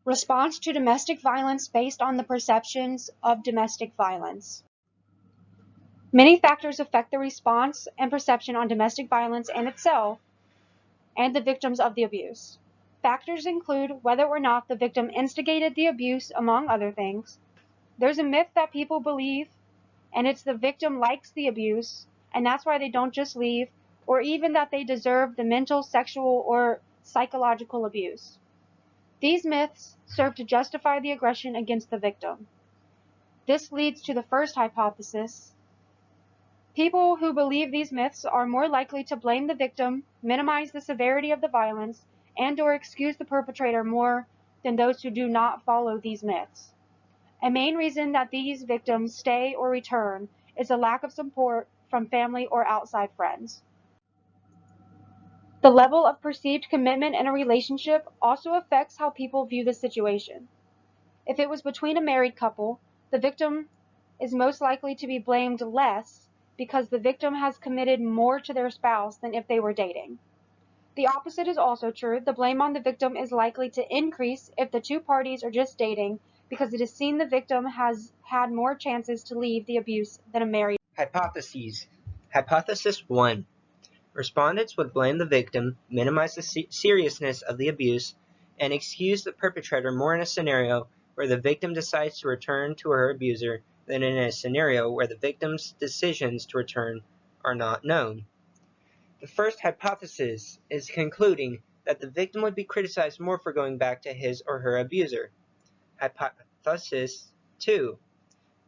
Response to domestic violence based on the perceptions of domestic violence. Many factors affect the response and perception on domestic violence and itself and the victims of the abuse. Factors include whether or not the victim instigated the abuse, among other things. There's a myth that people believe, and it's the victim likes the abuse, and that's why they don't just leave, or even that they deserve the mental, sexual, or psychological abuse. These myths serve to justify the aggression against the victim. This leads to the first hypothesis. People who believe these myths are more likely to blame the victim, minimize the severity of the violence, and/or excuse the perpetrator more than those who do not follow these myths. A main reason that these victims stay or return is a lack of support from family or outside friends. The level of perceived commitment in a relationship also affects how people view the situation. If it was between a married couple, the victim is most likely to be blamed less because the victim has committed more to their spouse than if they were dating. The opposite is also true. The blame on the victim is likely to increase if the two parties are just dating because it is seen the victim has had more chances to leave the abuse than a married. Hypotheses. Hypothesis 1. Respondents would blame the victim, minimize the seriousness of the abuse, and excuse the perpetrator more in a scenario where the victim decides to return to her abuser than in a scenario where the victim's decisions to return are not known. The first hypothesis is concluding that the victim would be criticized more for going back to his or her abuser. Hypothesis 2.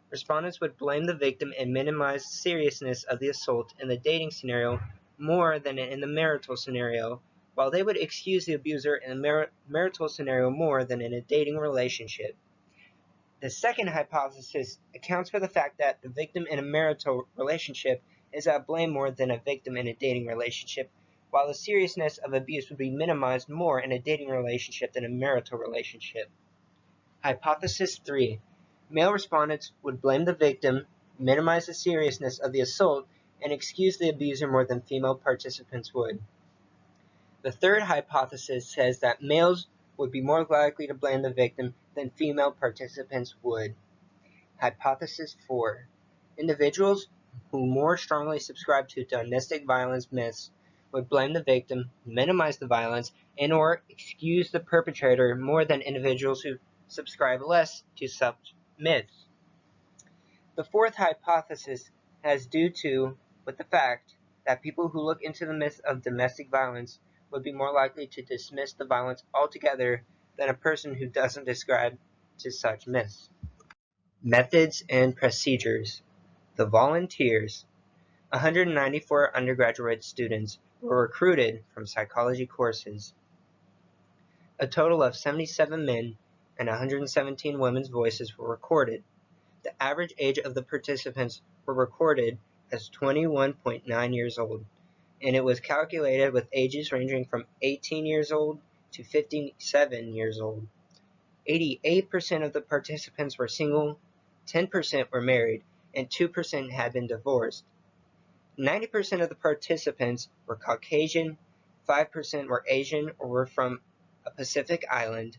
Respondents would blame the victim and minimize the seriousness of the assault in the dating scenario more than in the marital scenario, while they would excuse the abuser in the marital scenario more than in a dating relationship. The second hypothesis accounts for the fact that the victim in a marital relationship is at blame more than a victim in a dating relationship, while the seriousness of abuse would be minimized more in a dating relationship than a marital relationship. Hypothesis 3. Male respondents would blame the victim, minimize the seriousness of the assault, and excuse the abuser more than female participants would. The third hypothesis says that males would be more likely to blame the victim than female participants would. Hypothesis 4. Individuals who more strongly subscribe to domestic violence myths would blame the victim, minimize the violence, and/or excuse the perpetrator more than individuals who subscribe less to such myths. The fourth hypothesis has to do with the fact that people who look into the myth of domestic violence would be more likely to dismiss the violence altogether than a person who doesn't subscribe to such myths. Methods and procedures. The volunteers. 194 undergraduate students were recruited from psychology courses. A total of 77 men and 117 women's voices were recorded. The average age of the participants were recorded as 21.9 years old, and it was calculated with ages ranging from 18 years old to 57 years old. 88% of the participants were single, 10% were married, and 2% had been divorced. 90% of the participants were Caucasian, 5% were Asian or were from a Pacific island,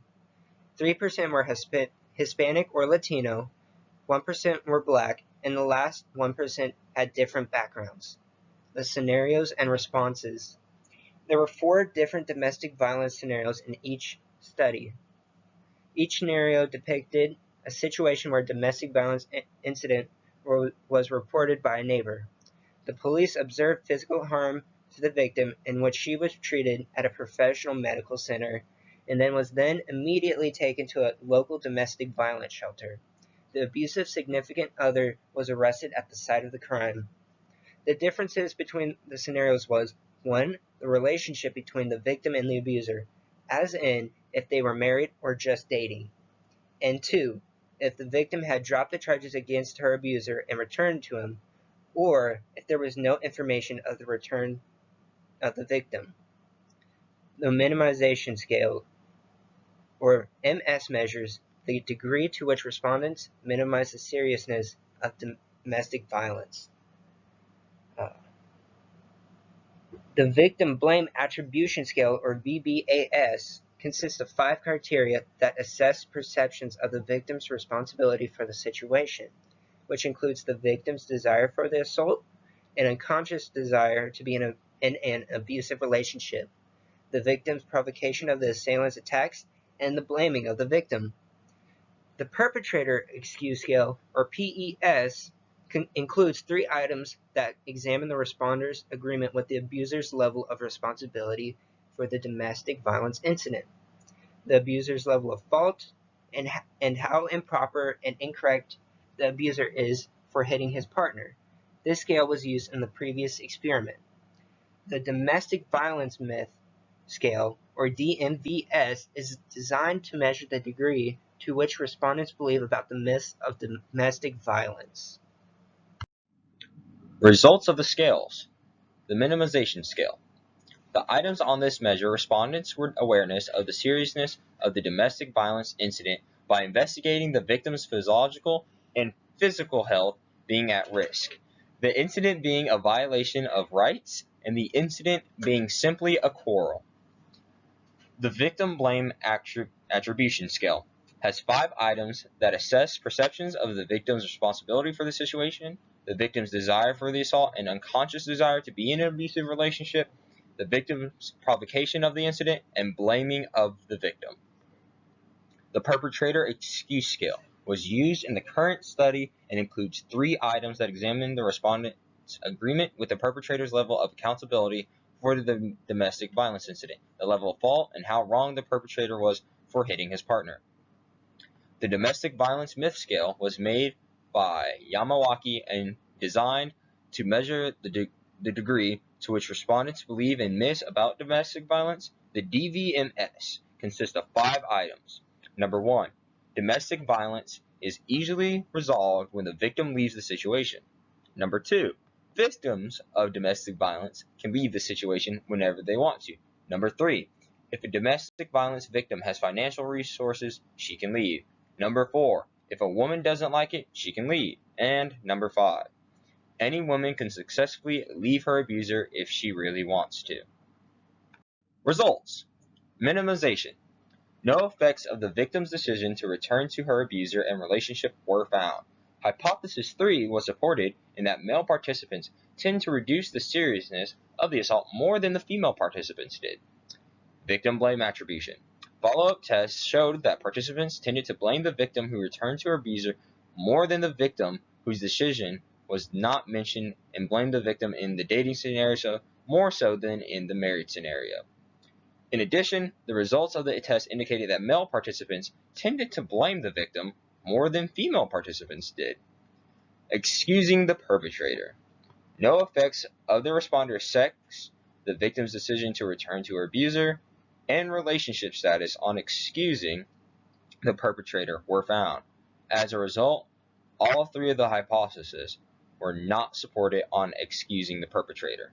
3% were Hispanic or Latino, 1% were Black, and the last 1% had different backgrounds. The scenarios and responses. There were 4 different domestic violence scenarios in each study. Each scenario depicted a situation where a domestic violence incident was reported by a neighbor. The police observed physical harm to the victim in which she was treated at a professional medical center and was immediately taken to a local domestic violence shelter. The abusive significant other was arrested at the site of the crime. The differences between the scenarios was 1. The relationship between the victim and the abuser, as in if they were married or just dating, and 2. If the victim had dropped the charges against her abuser and returned to him, or if there was no information of the return of the victim. The minimization scale, or MS, measures the degree to which respondents minimize the seriousness of domestic violence. The Victim Blame Attribution Scale, or VBAS, consists of 5 criteria that assess perceptions of the victim's responsibility for the situation, which includes the victim's desire for the assault, an unconscious desire to be in an abusive relationship, the victim's provocation of the assailant's attacks, and the blaming of the victim. The Perpetrator Excuse Scale, or PES, includes 3 items that examine the responder's agreement with the abuser's level of responsibility for the domestic violence incident, the abuser's level of fault, and how improper and incorrect the abuser is for hitting his partner. This scale was used in the previous experiment. The Domestic Violence Myth Scale, or DMVS, is designed to measure the degree to which respondents believe about the myths of domestic violence. Results of the scales. The minimization scale. The items on this measure respondents' awareness of the seriousness of the domestic violence incident by investigating the victim's physiological and physical health being at risk, the incident being a violation of rights, and the incident being simply a quarrel. The victim blame attribution scale has 5 items that assess perceptions of the victim's responsibility for the situation, the victim's desire for the assault and unconscious desire to be in an abusive relationship, the victim's provocation of the incident, and blaming of the victim. The Perpetrator Excuse Scale was used in the current study and includes 3 items that examine the respondent's agreement with the perpetrator's level of accountability for the domestic violence incident, the level of fault, and how wrong the perpetrator was for hitting his partner. The Domestic Violence Myth Scale was made by Yamawaki and designed to measure the degree to which respondents believe in myths about domestic violence. The DVMS consists of 5 items. Number 1, domestic violence is easily resolved when the victim leaves the situation. Number 2, victims of domestic violence can leave the situation whenever they want to. Number 3, if a domestic violence victim has financial resources, she can leave. Number 4, if a woman doesn't like it, she can leave. And number 5, any woman can successfully leave her abuser if she really wants to. Results. Minimization. No effects of the victim's decision to return to her abuser and relationship were found. Hypothesis 3 was supported in that male participants tend to reduce the seriousness of the assault more than the female participants did. Victim blame attribution. Follow-up tests showed that participants tended to blame the victim who returned to her abuser more than the victim whose decision was not mentioned, and blamed the victim in the dating scenario more so than in the married scenario. In addition, the results of the test indicated that male participants tended to blame the victim more than female participants did. Excusing the perpetrator. No effects of the responder's sex, the victim's decision to return to her abuser, and relationship status on excusing the perpetrator were found. As a result, all 3 of the hypotheses were not supported on excusing the perpetrator.